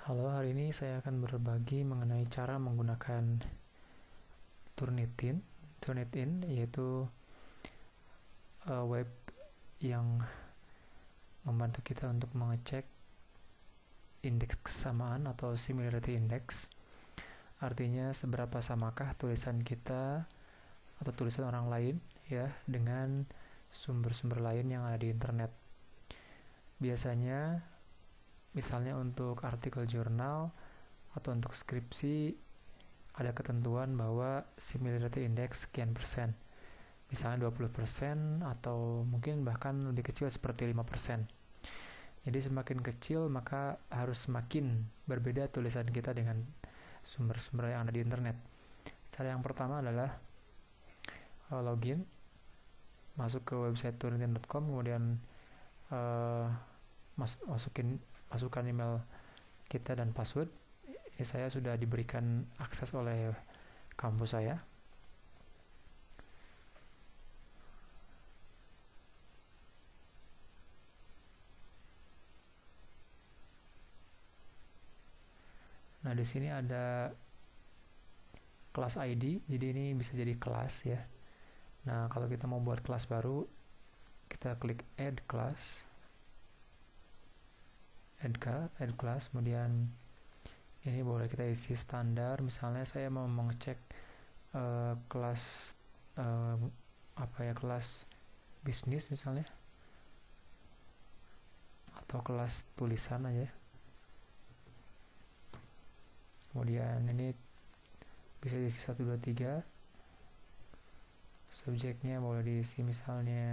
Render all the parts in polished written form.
Halo, hari ini saya akan berbagi mengenai cara menggunakan Turnitin, Turnitin yaitu web yang membantu kita untuk mengecek indeks kesamaan atau similarity index. Artinya seberapa samakah tulisan kita atau tulisan orang lain ya dengan sumber-sumber lain yang ada di internet. Biasanya misalnya untuk artikel jurnal atau untuk skripsi ada ketentuan bahwa similarity index sekian persen, misalnya 20% atau mungkin bahkan lebih kecil seperti 5%. Jadi semakin kecil maka harus semakin berbeda tulisan kita dengan sumber-sumber yang ada di internet. Cara yang pertama adalah login, masuk ke website turnitin.com, kemudian masukkan email kita dan password. Ini saya sudah diberikan akses oleh kampus saya. Nah, di sini ada kelas ID, jadi ini bisa jadi kelas ya. Nah, kalau kita mau buat kelas baru, kita klik add class, add class, kemudian ini boleh kita isi standar. Misalnya saya mau mengecek kelas kelas bisnis misalnya, atau kelas tulisan aja. Kemudian ini bisa diisi 1, 2, 3. Subjeknya boleh diisi misalnya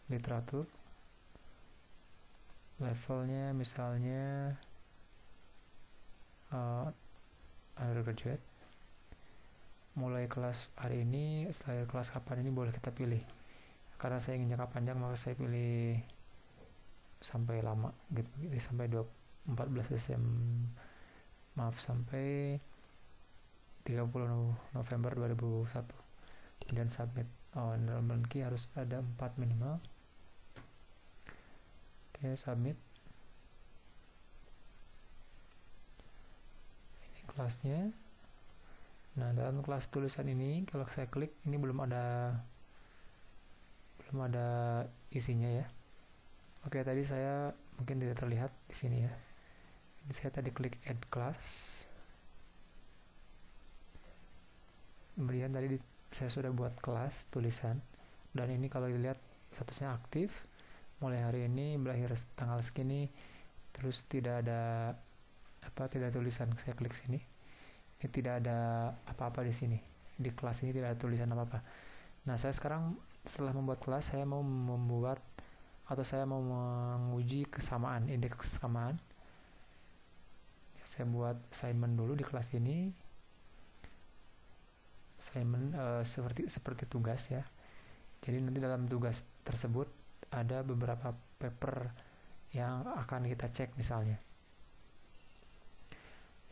literatur. Levelnya misalnya undergraduate. Mulai kelas hari ini, setelah kelas kapan ini boleh kita pilih. Karena saya ingin jangka panjang maka saya pilih sampai lama gitu, sampai 14 Desember sampai 30 November 2001. Kemudian submit. Enrollment key harus ada 4 minimal. Oke, submit. Ini kelasnya. Nah, dalam kelas tulisan ini kalau saya klik ini belum ada isinya ya. Oke, tadi saya mungkin tidak terlihat di sini ya. Saya tadi klik add class. Kemudian tadi saya sudah buat kelas tulisan, dan ini kalau dilihat statusnya aktif mulai hari ini, berakhir tanggal segini, terus tidak ada tidak tulisan. Saya klik sini, ini tidak ada apa-apa di sini, di kelas ini tidak ada tulisan apa-apa. Nah, saya sekarang setelah membuat kelas, saya mau menguji kesamaan, indeks kesamaan. Saya buat assignment dulu di kelas ini. Assignment seperti tugas ya. Jadi nanti dalam tugas tersebut ada beberapa paper yang akan kita cek misalnya.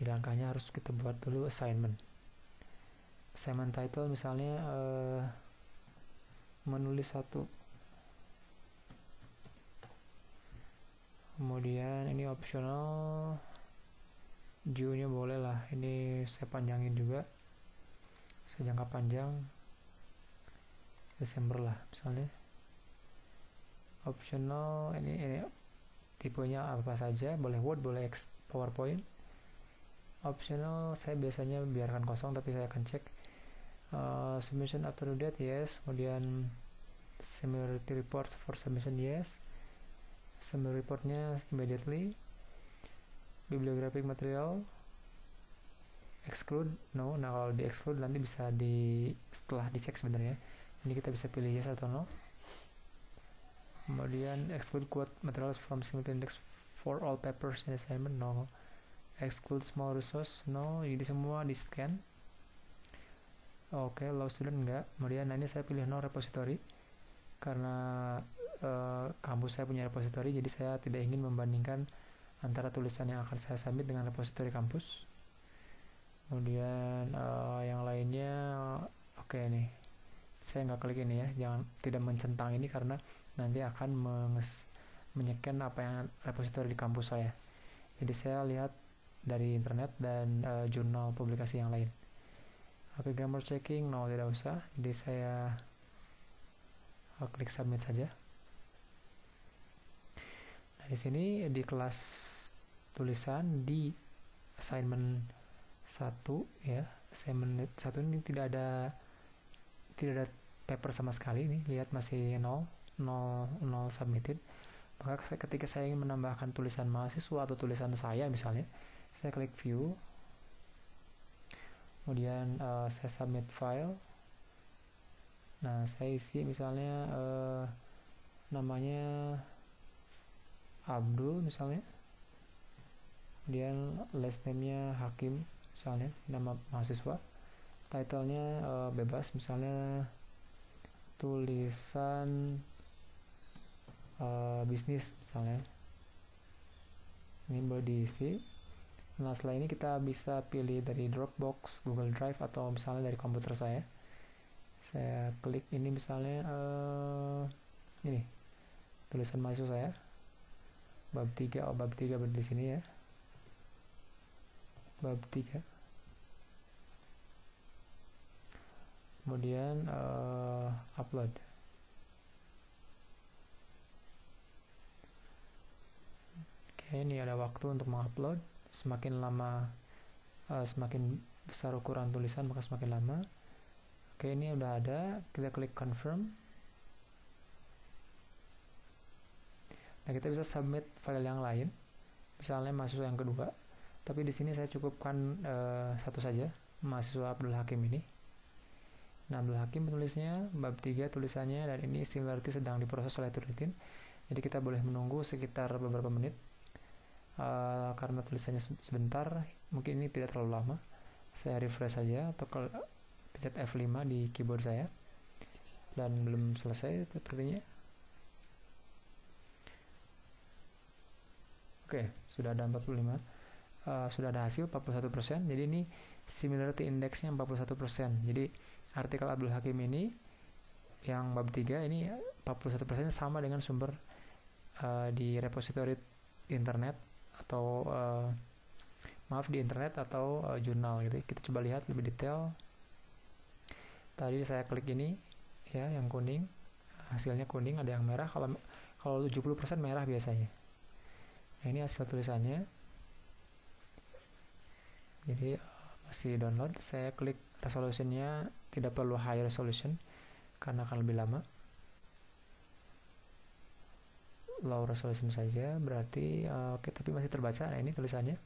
Di langkahnya harus kita buat dulu assignment. Assignment title misalnya menulis satu. Kemudian ini optional, due-nya boleh lah, ini saya panjangin juga, saya jangka panjang Desember lah misalnya. Optional ini tipenya apa saja, boleh Word, boleh PowerPoint. Optional saya biasanya biarkan kosong, tapi saya akan cek. Submission after date, yes. Kemudian similarity reports for submission, yes. Summary reportnya immediately. Bibliographic material exclude, no. Nah, kalau di exclude nanti bisa setelah dicek sebenarnya. Ini kita bisa pilih yes atau no. Kemudian exclude quote materials from similarity index for all papers in assignment, no. Exclude small resource, no. Jadi semua di scan. Oke, law student enggak. Kemudian ini saya pilih no repository karena kampus saya punya repository, jadi saya tidak ingin membandingkan antara tulisan yang akan saya submit dengan repository kampus. Kemudian yang lainnya oke nih, saya nggak klik ini ya, tidak mencentang ini karena nanti akan menyeken apa yang repository di kampus saya. Jadi saya lihat dari internet dan jurnal publikasi yang lain. Oke, grammar checking, no, tidak usah. Jadi saya klik submit saja. Nah, di sini di kelas tulisan di assignment 1 ya, assignment 1 ini tidak ada paper sama sekali nih, lihat masih 0 submitted. Maka ketika saya ingin menambahkan tulisan mahasiswa atau tulisan saya misalnya, saya klik view, kemudian saya submit file. Nah, saya isi misalnya namanya Abdul misalnya, kemudian last name-nya Hakim misalnya, nama mahasiswa, title-nya bebas misalnya tulisan bisnis misalnya, ini boleh diisi. Nah, setelah ini kita bisa pilih dari Dropbox, Google Drive, atau misalnya dari komputer saya klik ini misalnya ini tulisan mahasiswa saya bab 3, bab 3 berada di sini ya, bab 3. Kemudian upload. Oke, ini ada waktu untuk mengupload. Semakin lama, semakin besar ukuran tulisan maka semakin lama. Oke, ini udah ada, kita klik confirm. Nah, kita bisa submit file yang lain, misalnya mahasiswa yang kedua. Tapi di sini saya cukupkan satu saja, mahasiswa Abdul Hakim ini. Nah, Abdul Hakim penulisnya, bab 3 tulisannya, dan ini similarity sedang diproses oleh Turnitin. Jadi kita boleh menunggu sekitar beberapa menit karena tulisannya sebentar, mungkin ini tidak terlalu lama. Saya refresh saja atau pencet F5 di keyboard saya, dan belum selesai sepertinya. Oke, sudah ada 45. Sudah ada hasil 41%. Jadi ini similarity index-nya 41%. Jadi artikel Abdul Hakim ini yang bab 3 ini 41% sama dengan sumber di repository internet atau di internet atau jurnal gitu. Kita coba lihat lebih detail. Tadi saya klik ini ya, yang kuning, hasilnya kuning, ada yang merah. Kalau 70% merah biasanya. Nah, ini hasil tulisannya. Jadi masih download. Saya klik resolutionnya, tidak perlu high resolution karena akan lebih lama. Low resolution saja berarti oke, tapi masih terbaca. Nah, ini tulisannya.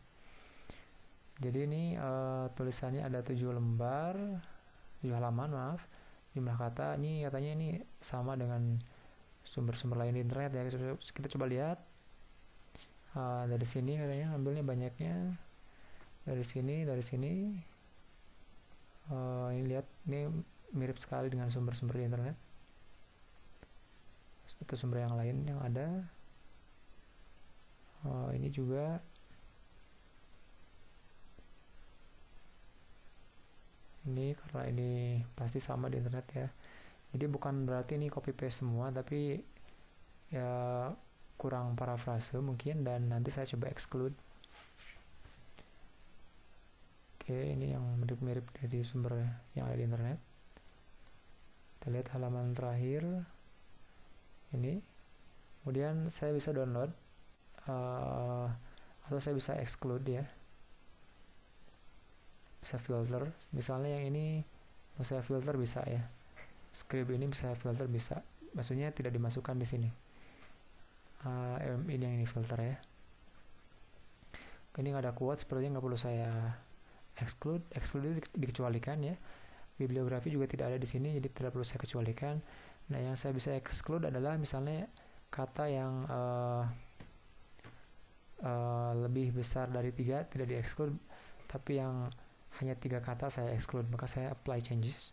Jadi ini tulisannya ada 7 lembar, 7 halaman, maaf. Jumlah kata ini katanya ini sama dengan sumber-sumber lain di internet ya. Kita coba lihat. Dari sini katanya ambilnya banyaknya, dari sini ini lihat, ini mirip sekali dengan sumber-sumber di internet atau sumber yang lain yang ada. Ini juga ini, karena ini pasti sama di internet ya. Jadi bukan berarti ini copy paste semua, tapi ya kurang parafrase mungkin, dan nanti saya coba exclude. Oke, ini yang mirip-mirip dari sumber yang ada di internet. Kita lihat halaman terakhir ini. Kemudian saya bisa download atau saya bisa exclude ya, bisa filter. Misalnya yang ini mau saya filter bisa ya, script ini bisa saya filter, bisa, maksudnya tidak dimasukkan di sini. Ini yang ini filter ya. Ini nggak ada quote, sepertinya nggak perlu saya exclude itu dikecualikan ya. Bibliografi juga tidak ada di sini, jadi tidak perlu saya kecualikan. Nah, yang saya bisa exclude adalah misalnya kata yang lebih besar dari 3 tidak di exclude, tapi yang hanya 3 kata saya exclude. Maka saya apply changes.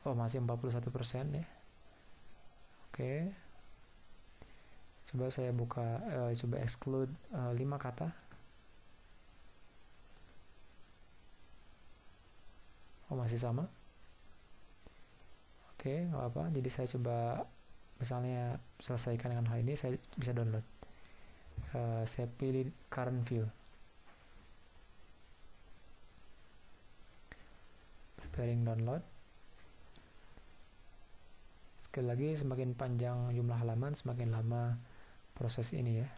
Oh, masih 41% ya. Oke. Coba saya buka, coba exclude 5 kata. Oh, masih sama. Oke, nggak apa-apa. Jadi saya coba misalnya selesaikan dengan hal ini, saya bisa download. Saya pilih current view, preparing download. Sekali lagi, semakin panjang jumlah halaman, semakin lama proses ini ya.